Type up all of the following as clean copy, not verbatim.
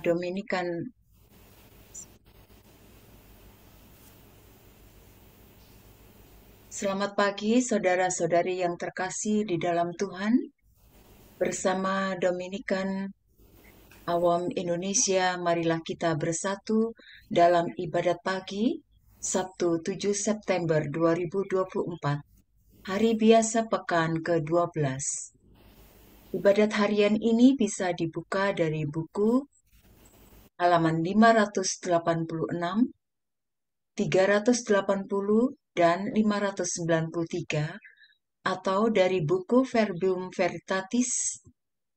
Dominikan. Selamat pagi saudara-saudari yang terkasih di dalam Tuhan. Bersama Dominikan Awam Indonesia, marilah kita bersatu dalam ibadat pagi Sabtu 7 September 2024, hari biasa pekan ke-12. Ibadat harian ini bisa dibuka dari buku halaman 586, 380, dan 593, atau dari buku Verbum Veritatis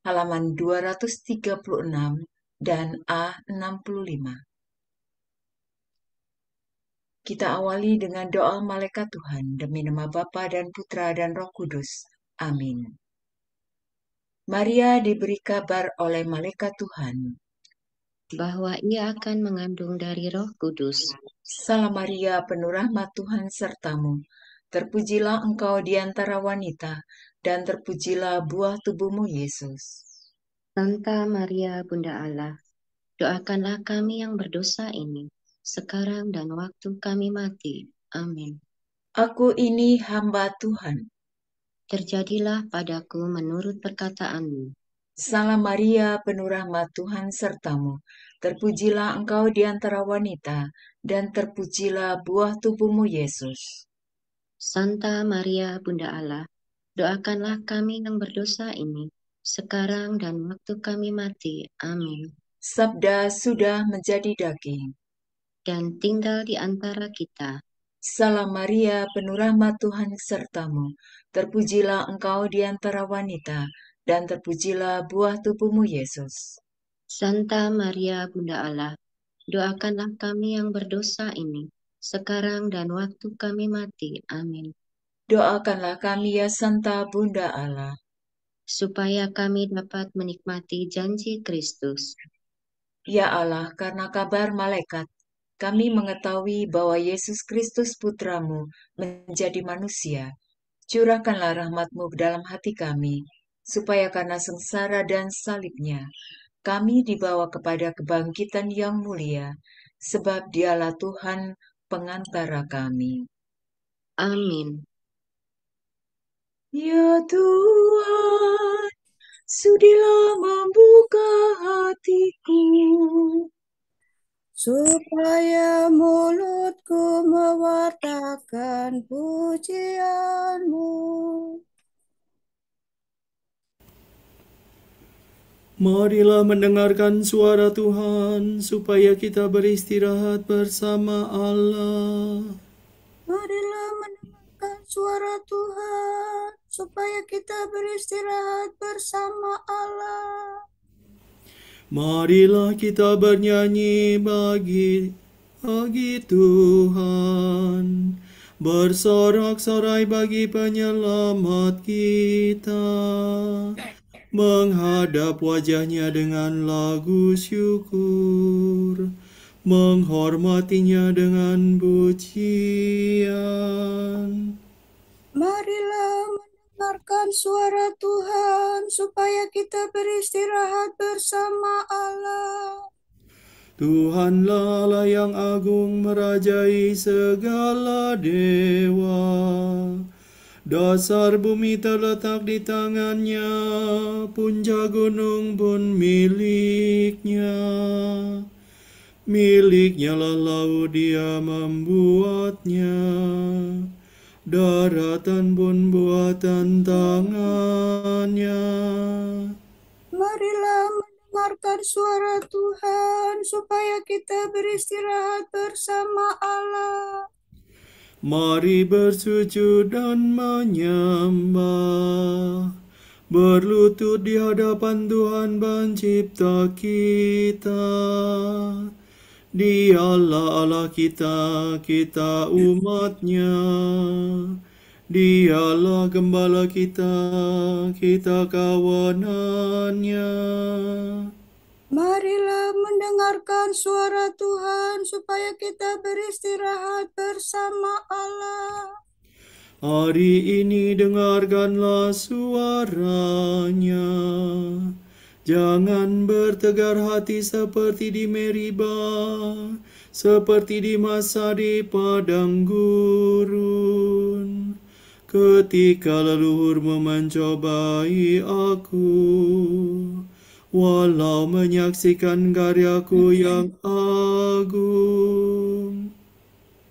halaman 236 dan A65. Kita awali dengan doa malaikat Tuhan demi nama Bapa dan Putra dan Roh Kudus. Amin. Maria diberi kabar oleh malaikat Tuhan bahwa ia akan mengandung dari Roh Kudus. Salam Maria, penuh rahmat Tuhan sertamu. Terpujilah engkau di antara wanita, dan terpujilah buah tubuhmu Yesus. Santa Maria, Bunda Allah, doakanlah kami yang berdosa ini, sekarang dan waktu kami mati. Amin. Aku ini hamba Tuhan. Terjadilah padaku menurut perkataanmu. Salam Maria, penuh rahmat Tuhan sertamu. Terpujilah engkau di antara wanita, dan terpujilah buah tubuhmu Yesus. Santa Maria, Bunda Allah, doakanlah kami yang berdosa ini, sekarang dan waktu kami mati. Amin. Sabda sudah menjadi daging dan tinggal di antara kita. Salam Maria, penuh rahmat Tuhan sertamu. Terpujilah engkau di antara wanita, dan terpujilah buah tubuhmu Yesus. Santa Maria, Bunda Allah, doakanlah kami yang berdosa ini, sekarang dan waktu kami mati. Amin. Doakanlah kami ya Santa Bunda Allah, supaya kami dapat menikmati janji Kristus. Ya Allah, karena kabar malaikat, kami mengetahui bahwa Yesus Kristus Putramu menjadi manusia. Curahkanlah rahmat-Mu ke dalam hati kami, supaya karena sengsara dan salibnya, kami dibawa kepada kebangkitan yang mulia, sebab Dialah Tuhan pengantara kami. Amin. Ya Tuhan, sudilah membuka hatiku, supaya mulutku mewartakan pujian-Mu. Marilah mendengarkan suara Tuhan, supaya kita beristirahat bersama Allah. Marilah mendengarkan suara Tuhan, supaya kita beristirahat bersama Allah. Marilah kita bernyanyi bagi Tuhan, bersorak-sorai bagi penyelamat kita, menghadap wajahnya dengan lagu syukur, menghormatinya dengan pujian. Marilah mendengarkan suara Tuhan, supaya kita beristirahat bersama Allah. Tuhanlah Allah yang agung, merajai segala dewa. Dasar bumi terletak di tangannya, puncak gunung pun miliknya. Miliknya lah laut, dia membuatnya. Daratan pun buatan tangannya. Marilah mendengarkan suara Tuhan, supaya kita beristirahat bersama Allah. Mari bersujud dan menyembah, berlutut di hadapan Tuhan Pencipta kita. Dialah Allah kita, kita umatnya. Dialah gembala kita, kita kawanannya. Marilah mendengarkan suara Tuhan, supaya kita beristirahat bersama Allah. Hari ini dengarkanlah suaranya. Jangan bertegar hati seperti di Meribah, seperti di masa di padang gurun, ketika leluhurmu mencobai aku, walau menyaksikan karyaku yang agung.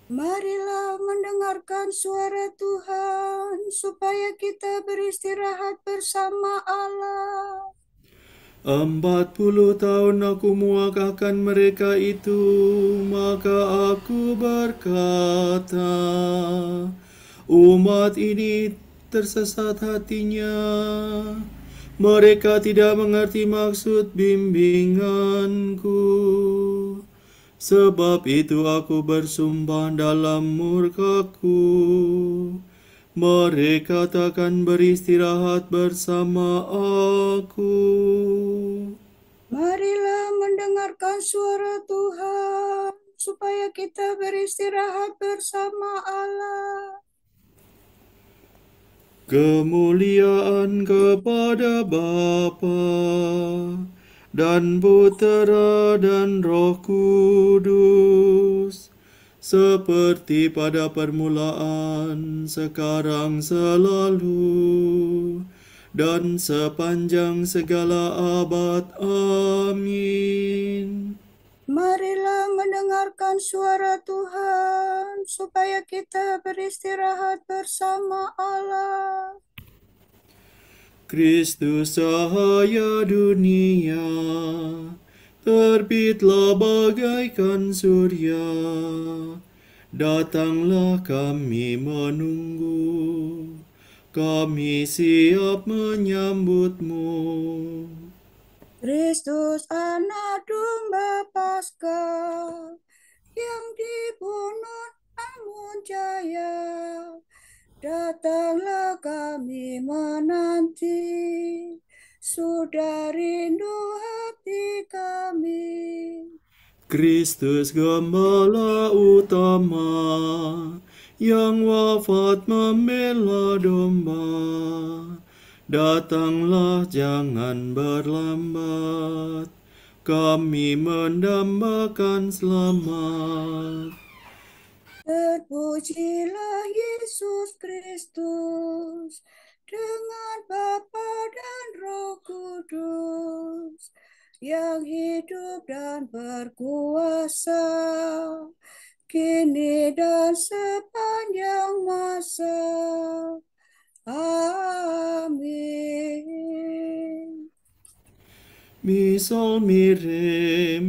Marilah mendengarkan suara Tuhan, supaya kita beristirahat bersama Allah. 40 tahun aku muakahkan mereka itu, maka aku berkata, umat ini tersesat hatinya. Mereka tidak mengerti maksud bimbinganku. Sebab itu aku bersumpah dalam murkaku, mereka takkan beristirahat bersama aku. Marilah mendengarkan suara Tuhan, supaya kita beristirahat bersama Allah. Kemuliaan kepada Bapa dan Putera dan Roh Kudus, seperti pada permulaan, sekarang, selalu, dan sepanjang segala abad. Amin. Marilah mendengarkan suara Tuhan, supaya kita beristirahat bersama Allah. Kristus cahaya dunia, terbitlah bagaikan surya, datanglah kami menunggu, kami siap menyambutmu. Kristus anak domba Paskah, yang dibunuh namun jaya, datanglah kami menanti, sudah rindu hati kami. Kristus Gembala utama, yang wafat membela domba, datanglah jangan berlambat, kami mendambakan selamat. Terpujilah Yesus Kristus, dengan Bapa dan Roh Kudus, yang hidup dan berkuasa, kini dan sepanjang masa. Amin. Mi sol mi re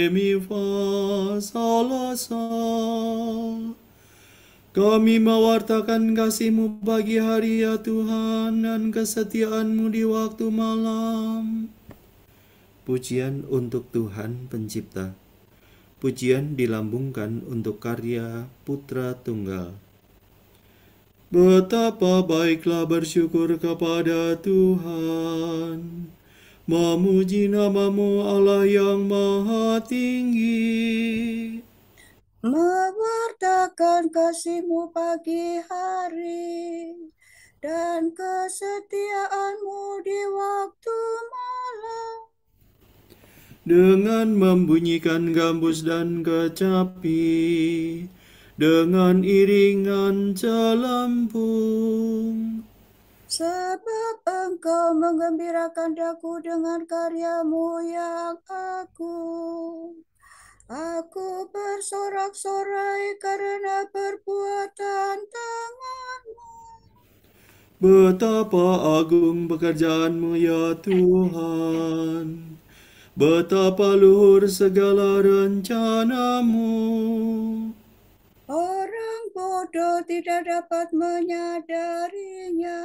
mi fa sol la sa. Kami mewartakan kasih-Mu pagi hari ya Tuhan, dan kesetiaan-Mu di waktu malam. Pujian untuk Tuhan Pencipta. Pujian dilambungkan untuk karya Putra Tunggal. Betapa baiklah bersyukur kepada Tuhan, memuji nama-Mu Allah yang maha tinggi, mewartakan kasih-Mu pagi hari, dan kesetiaan-Mu di waktu malam. dengan membunyikan gambus dan kecapi, dengan iringan celempung. Sebab Engkau menggembirakan daku dengan karya-Mu yang agung. Aku bersorak-sorai karena perbuatan tangan-Mu. Betapa agung pekerjaan-Mu ya Tuhan, betapa luhur segala rencana-Mu. Orang bodoh tidak dapat menyadarinya.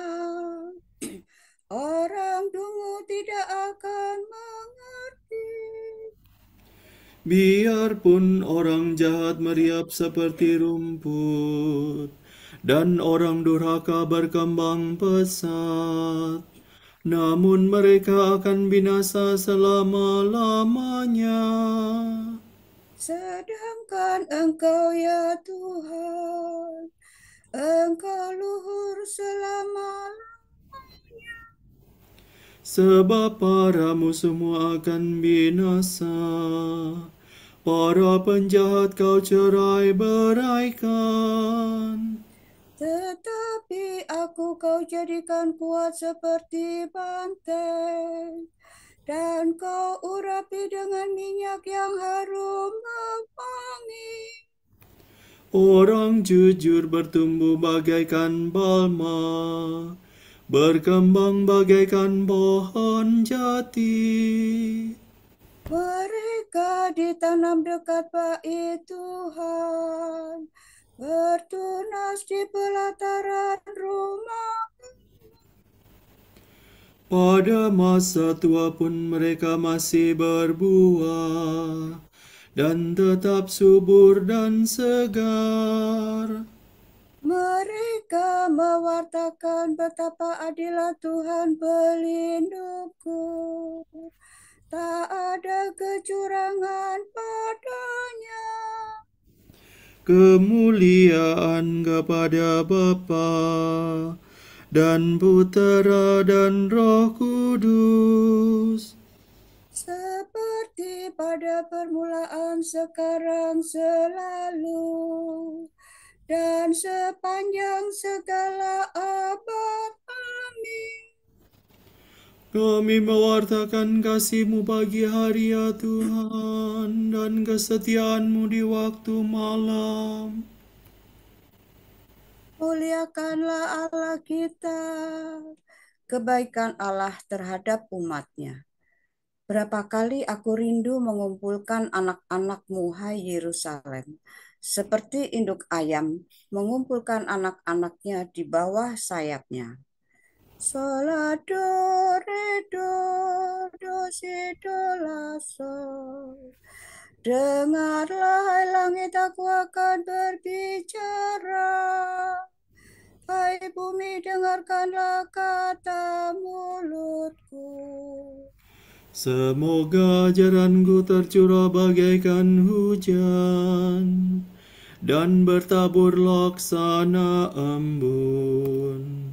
Orang dungu tidak akan mengerti. Biarpun orang jahat meriap seperti rumput, dan orang durhaka berkembang pesat, namun mereka akan binasa selama-lamanya. Sedangkan Engkau ya Tuhan, Engkau luhur selama-lamanya. Sebab para musuhmu akan binasa, para penjahat kau cerai beraikan. Tetapi aku kau jadikan kuat seperti banteng, dan kau urapi dengan minyak yang harum mewangi. Orang jujur bertumbuh bagaikan balma, berkembang bagaikan pohon jati. Mereka ditanam dekat bait Tuhan, bertunas di pelataran rumah. Pada masa tua pun mereka masih berbuah, dan tetap subur dan segar. Mereka mewartakan betapa adilah Tuhan pelindungku. Tak ada kecurangan padanya. Kemuliaan kepada Bapa dan Putera dan Roh Kudus, Seperti pada permulaan, sekarang, selalu, dan sepanjang segala abad. Amin. kami mewartakan kasih-Mu pagi hari ya Tuhan, dan kesetiaan-Mu di waktu malam. Muliakanlah Allah kita, kebaikan Allah terhadap umatnya. Berapa kali aku rindu mengumpulkan anak-anak-Mu, hai Yerusalem, seperti induk ayam mengumpulkan anak-anaknya di bawah sayapnya. Sola do re do do si do la sol. Dengarlah hai langit, aku akan berbicara. Hai bumi, dengarkanlah kata mulutku. Semoga ajaran-Ku tercurah bagaikan hujan, dan bertabur laksana embun.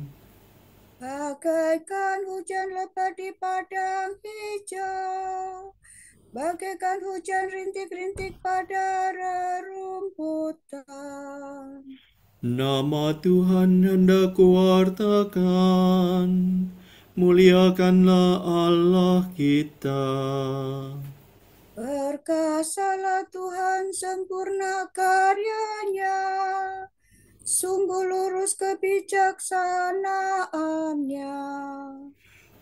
Bagaikan hujan lebat di padang hijau, bagaikan hujan rintik-rintik pada rerumputan. Nama Tuhan hendak kuwartakan, muliakanlah Allah kita. Perkasalah Tuhan, sempurna karyanya, sungguh lurus kebijaksanaannya.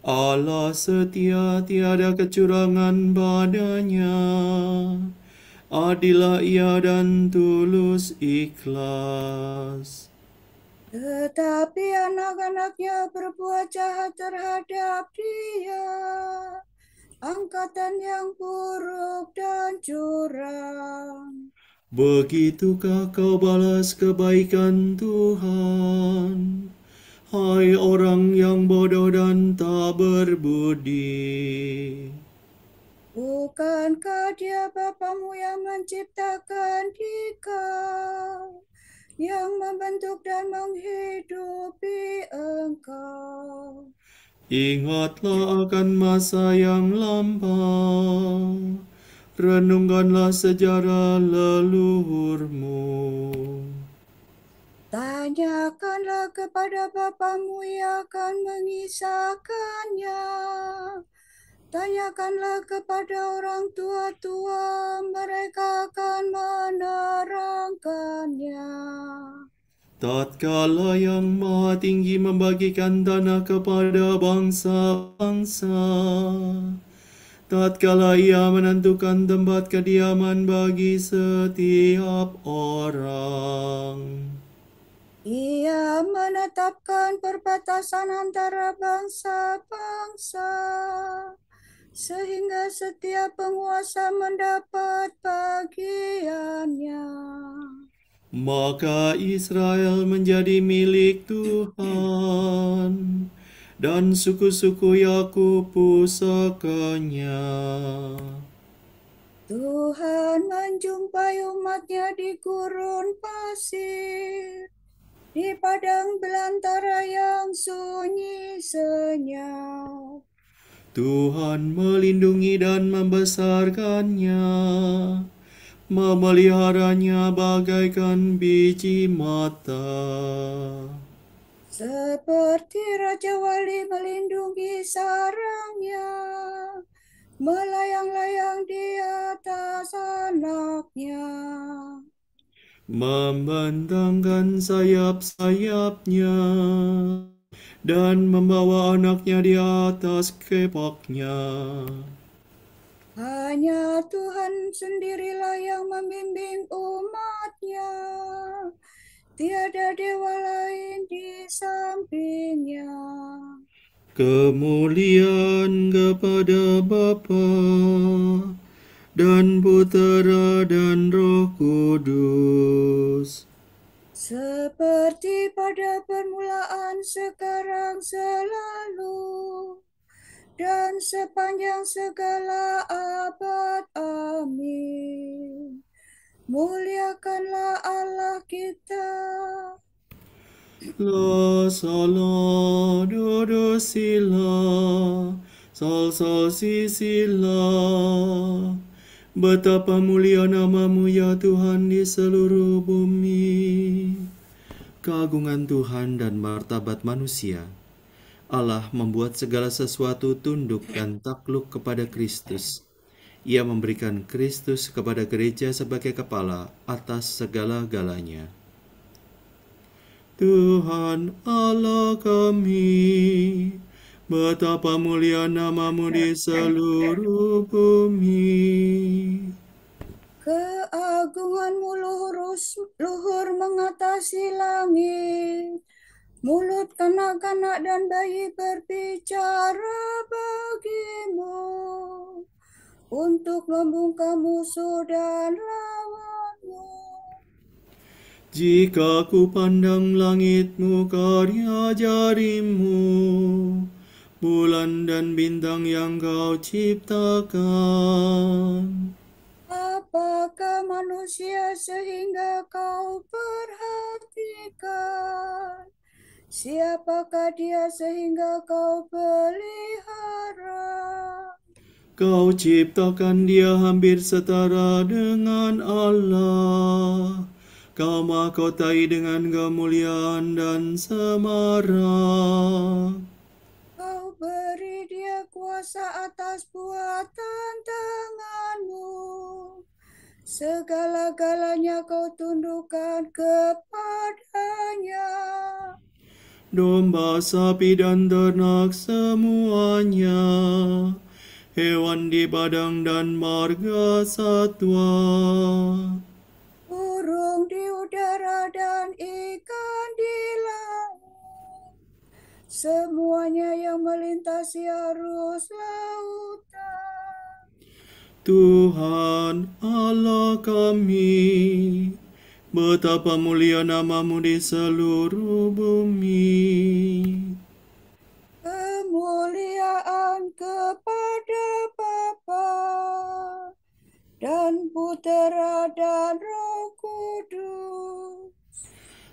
Allah setia, tiada kecurangan padanya. Adilah ia dan tulus ikhlas. Tetapi anak-anaknya berbuat jahat terhadap dia, angkatan yang buruk dan curang. Begitukah kau balas kebaikan Tuhan, hai orang yang bodoh dan tak berbudi? Bukankah dia Bapamu yang menciptakan dikau, yang membentuk dan menghidupi engkau? Ingatlah akan masa yang lampau, renungkanlah sejarah leluhurmu. Tanyakanlah kepada Bapamu, ia akan mengisahkannya. Tanyakanlah kepada orang tua-tua, mereka akan menerangkannya. Tatkala yang Maha Tinggi membagikan tanah kepada bangsa-bangsa, tatkala ia menentukan tempat kediaman bagi setiap orang. Ia menetapkan perbatasan antara bangsa-bangsa, sehingga setiap penguasa mendapat bagiannya. Maka Israel menjadi milik Tuhan, dan suku-suku Yakub pusakanya. Tuhan menjumpai umatnya di gurun pasir, di padang belantara yang sunyi senyap. Tuhan melindungi dan membesarkannya, memeliharanya bagaikan biji mata. Seperti Raja Wali melindungi sarangnya, melayang-layang di atas anaknya. Membentangkan sayap-sayapnya dan membawa anaknya di atas kepaknya. Hanya Tuhan sendirilah yang membimbing umatnya. Tiada dewa lain di sampingnya. Kemuliaan kepada Bapa dan Putera dan Roh Kudus. Seperti pada permulaan, sekarang, selalu, dan sepanjang segala abad. Amin. Muliakanlah Allah kita. La sala do do si la, sol sol si la. Betapa mulia namamu ya Tuhan di seluruh bumi. Keagungan Tuhan dan martabat manusia. Allah membuat segala sesuatu tunduk dan takluk kepada Kristus. Ia memberikan Kristus kepada gereja sebagai kepala atas segala-galanya. Tuhan Allah kami, betapa mulia namamu di seluruh bumi. Keagunganmu luhur mengatasi langit. Mulut kanak-kanak dan bayi berbicara bagimu, untuk membungkam musuh dan lawanmu. Jika ku pandang langitmu karya jarimu, bulan dan bintang yang kau ciptakan. Apakah manusia sehingga kau perhatikan? Siapakah dia sehingga kau pelihara? Kau ciptakan dia hampir setara dengan Allah. Kau mahkotai dengan kemuliaan dan semarak. Kau beri dia kuasa atas buatan tanganmu. Segala-galanya kau tundukkan kepadanya. Domba, sapi, dan ternak semuanya, hewan di padang dan marga satwa. Burung di udara dan ikan di laut, semuanya yang melintasi arus lautan. Tuhan Allah kami, betapa mulia namamu di seluruh bumi. Kemuliaan kepada Bapa dan Putera dan Roh Kudus.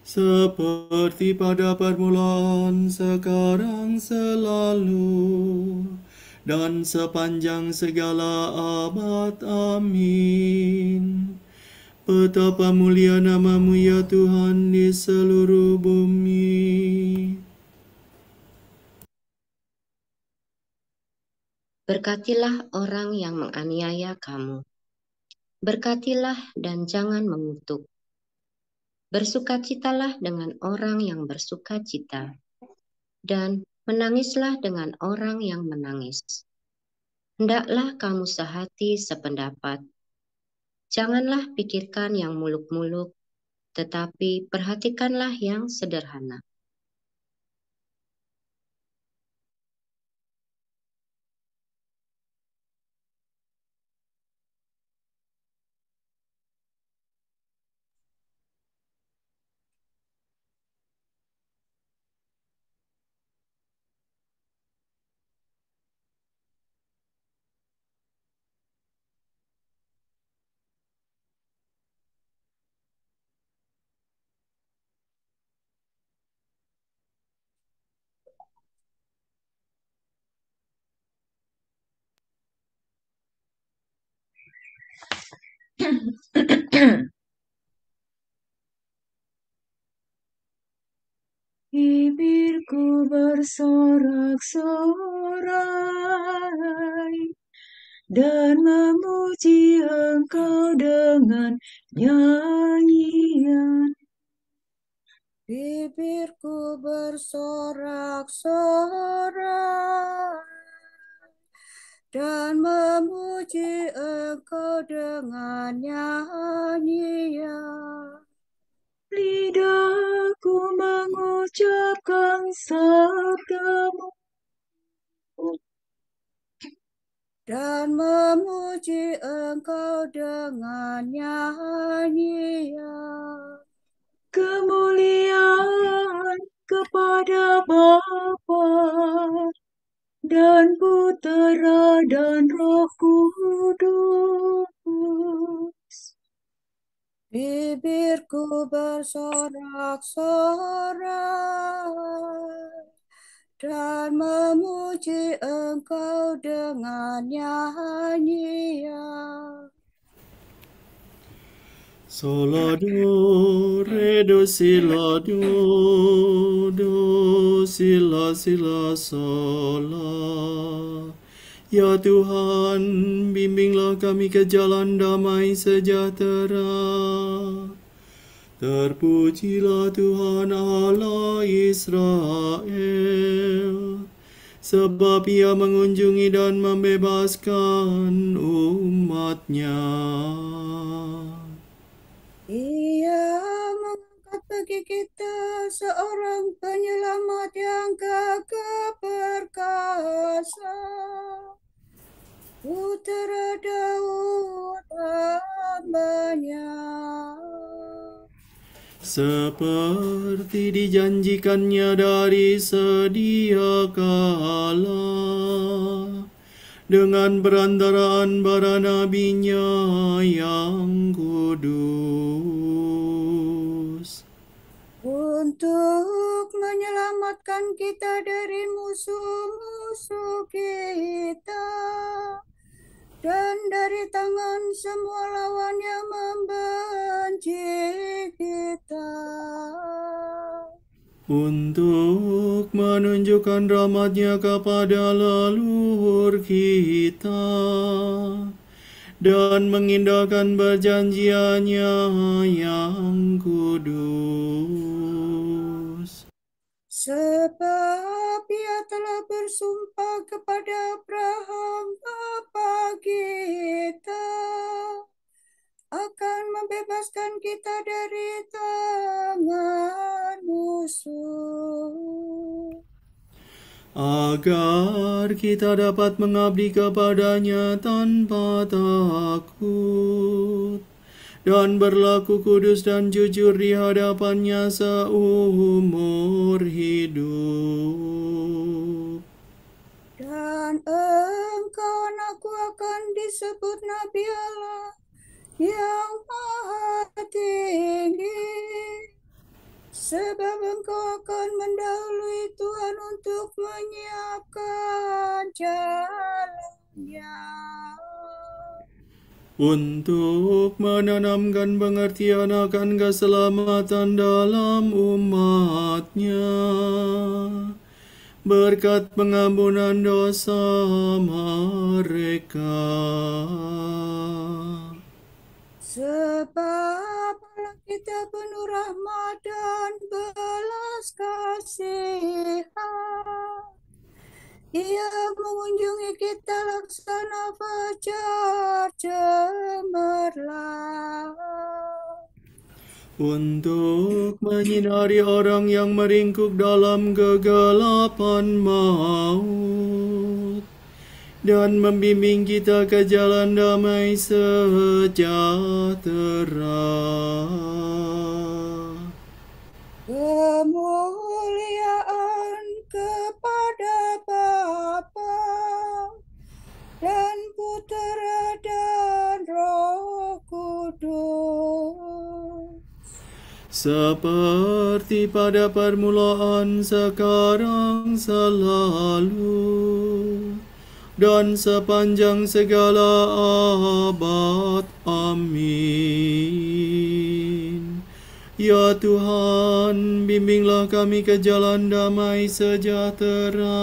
Seperti pada permulaan, sekarang, selalu, dan sepanjang segala abad. Amin. Betapa mulia namamu ya Tuhan di seluruh bumi. Berkatilah orang yang menganiaya kamu. Berkatilah dan jangan mengutuk. Bersukacitalah dengan orang yang bersukacita, dan menangislah dengan orang yang menangis. Hendaklah kamu sehati sependapat. Janganlah pikirkan yang muluk-muluk, tetapi perhatikanlah yang sederhana. Bibirku bersorak-sorai dan memuji Engkau dengan nyanyian. Bibirku bersorak-sorai dan memuji Engkau dengan nyanyian. Lidahku mengucapkan sabdamu dan memuji Engkau dengan nyanyian. kemuliaan kepada Bapa dan Putera dan Roh Kudus. Bibirku bersorak-sorai dan memuji Engkau dengan nyanyian. Sola do, re do sila do sila sila sola. Ya Tuhan, bimbinglah kami ke jalan damai sejahtera. Terpujilah Tuhan Allah Israel, sebab Ia mengunjungi dan membebaskan umat-Nya. Ia mengangkat bagi kita seorang penyelamat yang gagah perkasa, Putera Daud hamba-Nya. Seperti dijanjikannya dari sedia kala, dengan perantaraan para nabinya yang kudus. Untuk menyelamatkan kita dari musuh-musuh kita dan dari tangan semua lawan yang membenci kita. Untuk menunjukkan rahmat-Nya kepada leluhur kita dan mengindahkan perjanjian-Nya yang kudus. Sebab Ia telah bersumpah kepada Abraham bapa kita akan membebaskan kita dari tangan musuh, agar kita dapat mengabdi kepada-Nya tanpa takut dan berlaku kudus dan jujur di hadapan-Nya seumur hidup. dan engkau anakku akan disebut Nabi Allah yang Maha Tinggi, sebab engkau akan mendahului Tuhan untuk menyiapkan jalan-Nya, Untuk menanamkan pengertian akan keselamatan dalam umat-Nya, berkat pengampunan dosa mereka. sebab Allah kita penuh rahmat dan belas kasihan. Ia mengunjungi kita laksana fajar cemerlang, Untuk menyinari orang yang meringkuk dalam kegelapan maut dan membimbing kita ke jalan damai sejahtera. kemuliaan kepada Bapa dan Putera dan Roh Kudus, Seperti pada permulaan, sekarang, selalu, dan sepanjang segala abad. Amin. Ya Tuhan, bimbinglah kami ke jalan damai sejahtera.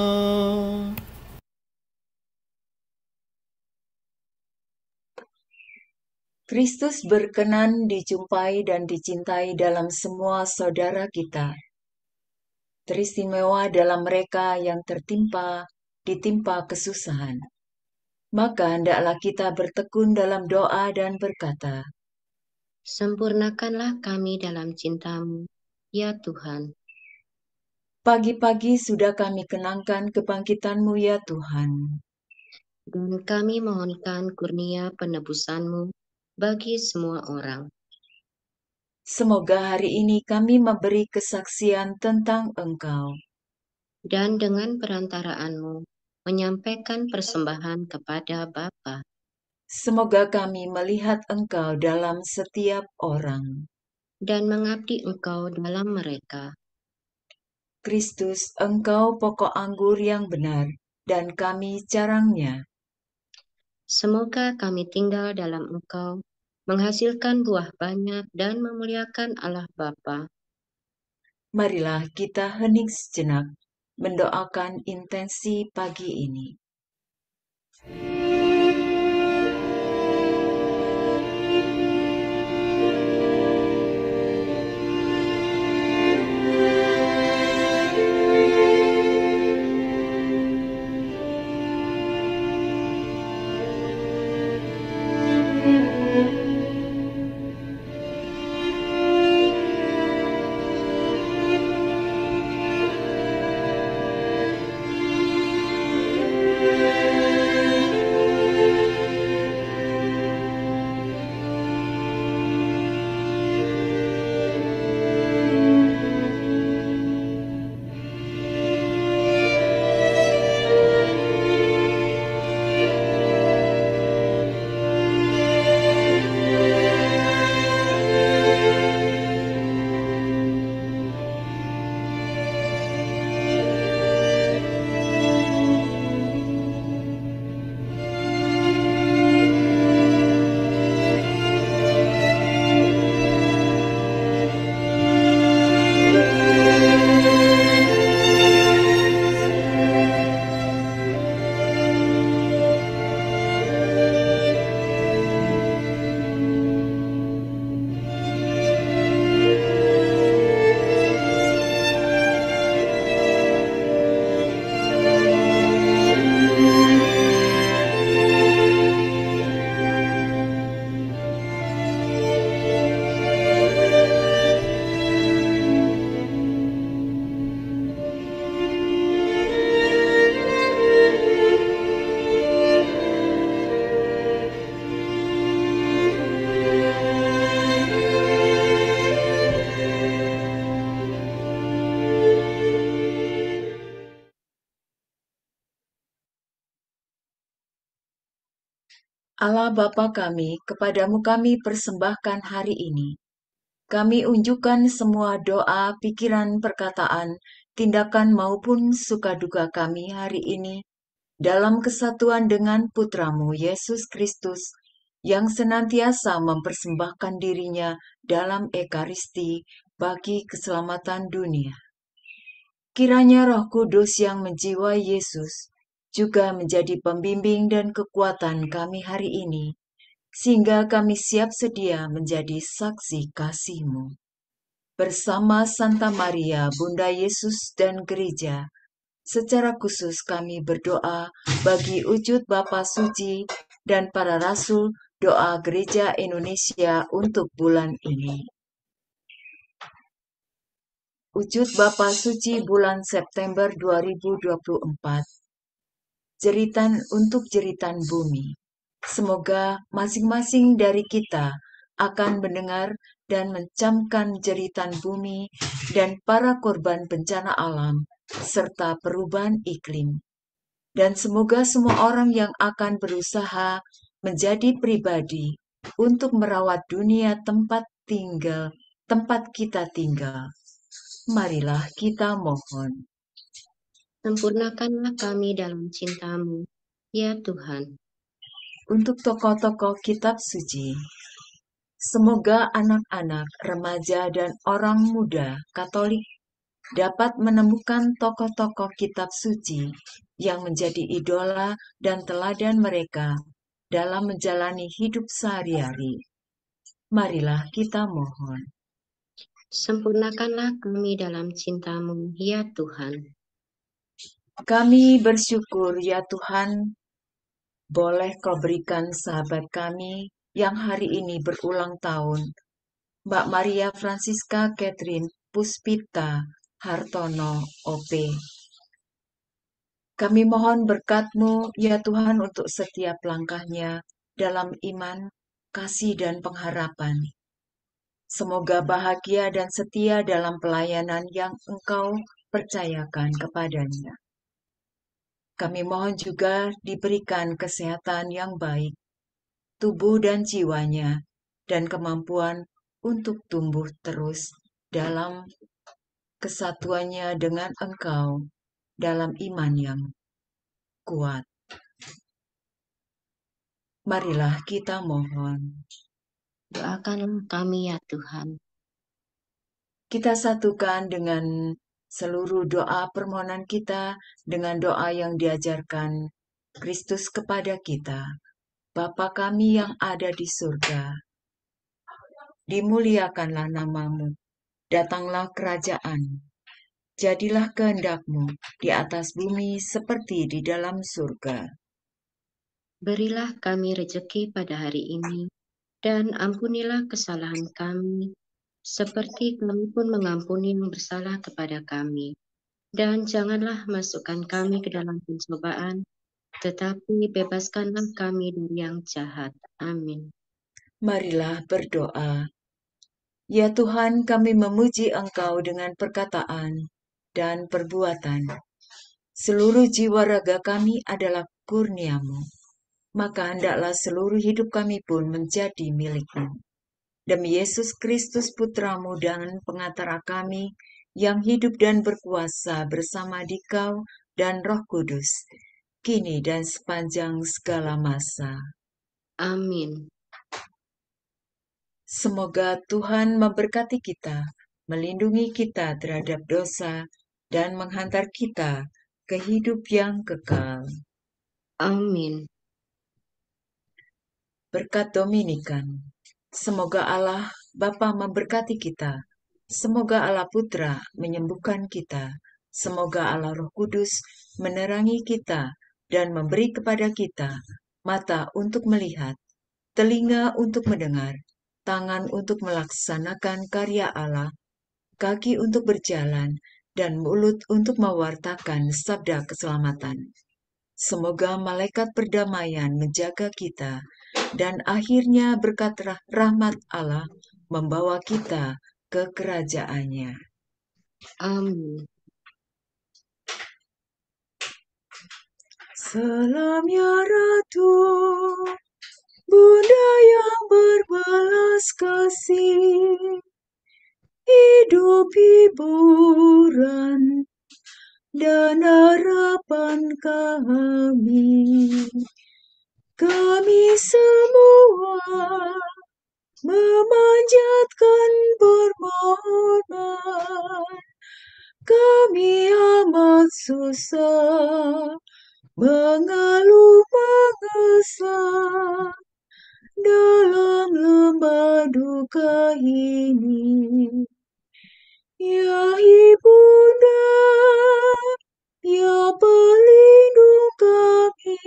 Kristus berkenan dijumpai dan dicintai dalam semua saudara kita. Teristimewa dalam mereka yang ditimpa kesusahan. Maka hendaklah kita bertekun dalam doa dan berkata, Sempurnakanlah kami dalam cinta-Mu, ya Tuhan. pagi-pagi sudah kami kenangkan kebangkitan-Mu ya Tuhan. Dan kami mohonkan kurnia penebusan-Mu bagi semua orang. Semoga hari ini kami memberi kesaksian tentang Engkau. Dan dengan perantaraan-Mu menyampaikan persembahan kepada Bapa. Semoga kami melihat Engkau dalam setiap orang. Dan mengabdi Engkau dalam mereka. Kristus, Engkau pokok anggur yang benar, dan kami carangnya. Semoga kami tinggal dalam Engkau, menghasilkan buah banyak dan memuliakan Allah Bapa. Marilah kita hening sejenak, mendoakan intensi pagi ini. Allah Bapa kami, kepadamu kami persembahkan hari ini. Kami unjukkan semua doa, pikiran, perkataan, tindakan maupun suka-duka kami hari ini dalam kesatuan dengan Putramu Yesus Kristus yang senantiasa mempersembahkan dirinya dalam Ekaristi bagi keselamatan dunia. Kiranya Roh Kudus yang menjiwai Yesus juga menjadi pembimbing dan kekuatan kami hari ini, sehingga kami siap sedia menjadi saksi kasih-Mu. Bersama Santa Maria, Bunda Yesus dan Gereja, secara khusus kami berdoa bagi wujud Bapa Suci dan para Rasul doa Gereja Indonesia untuk bulan ini. Wujud Bapa Suci bulan September 2024. Jeritan untuk jeritan bumi. Semoga masing-masing dari kita akan mendengar dan mencamkan jeritan bumi dan para korban bencana alam serta perubahan iklim. Dan semoga semua orang yang akan berusaha menjadi pribadi untuk merawat dunia tempat kita tinggal. Marilah kita mohon. Sempurnakanlah kami dalam cinta-Mu, Ya Tuhan, Untuk tokoh-tokoh kitab suci, semoga anak-anak, remaja, dan orang muda Katolik dapat menemukan tokoh-tokoh kitab suci yang menjadi idola dan teladan mereka dalam menjalani hidup sehari-hari. Marilah kita mohon. sempurnakanlah kami dalam cinta-Mu, ya Tuhan. Kami bersyukur ya Tuhan, boleh Kau berikan sahabat kami yang hari ini berulang tahun, Mbak Maria Francisca Catherine Puspita Hartono OP. Kami mohon berkat-Mu ya Tuhan untuk setiap langkahnya dalam iman, kasih, dan pengharapan. Semoga bahagia dan setia dalam pelayanan yang Engkau percayakan kepadanya. Kami mohon juga diberikan kesehatan yang baik, tubuh dan jiwanya, dan kemampuan untuk tumbuh terus dalam kesatuannya dengan Engkau dalam iman yang kuat. Marilah kita mohon. Doakanlah kami, ya Tuhan. Kita satukan dengan seluruh doa permohonan kita dengan doa yang diajarkan Kristus kepada kita. Bapa kami yang ada di surga, dimuliakanlah nama-Mu, datanglah kerajaan, jadilah kehendak-Mu di atas bumi seperti di dalam surga. Berilah kami rejeki pada hari ini, dan ampunilah kesalahan kami, seperti kami pun mengampuni yang bersalah kepada kami. Dan janganlah masukkan kami ke dalam pencobaan, tetapi bebaskanlah kami dari yang jahat. Amin. Marilah berdoa. Ya Tuhan, kami memuji Engkau dengan perkataan dan perbuatan. Seluruh jiwa raga kami adalah kurnia-Mu, maka hendaklah seluruh hidup kami pun menjadi milik-Mu. Demi Yesus Kristus Putra-Mu dan pengantara kami, yang hidup dan berkuasa bersama Dikau dan Roh Kudus, kini dan sepanjang segala masa. Amin. Semoga Tuhan memberkati kita, melindungi kita terhadap dosa, dan menghantar kita ke hidup yang kekal. Amin. Berkat Dominikan. Semoga Allah Bapa memberkati kita. Semoga Allah Putra menyembuhkan kita. Semoga Allah Roh Kudus menerangi kita dan memberi kepada kita mata untuk melihat, telinga untuk mendengar, tangan untuk melaksanakan karya Allah, kaki untuk berjalan, dan mulut untuk mewartakan sabda keselamatan. Semoga malaikat perdamaian menjaga kita, dan akhirnya berkat rahmat Allah membawa kita ke kerajaannya. Amin. Salam ya Ratu, Bunda yang berbelas kasih, hidup hiburan dan harapan kami. Kami semua memanjatkan permohonan. Kami amat susah, mengeluh mengesah dalam lembah duka ini. Ya Ibunda, ya pelindung kami,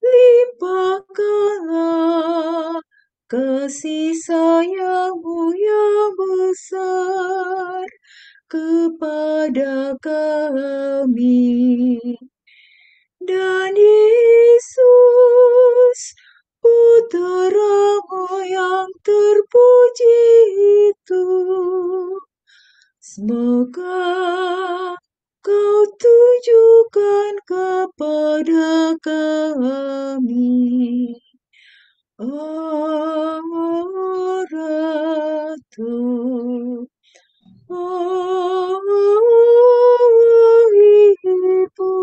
limpahkanlah kasih sayang-Mu yang besar kepada kami. Dan Yesus, Putra-Mu yang terpuji itu, semoga Kau tunjukkan kepada kami, oh Ratu, oh Ibu.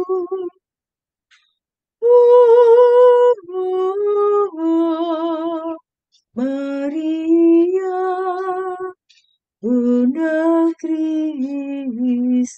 Bunda Kristus.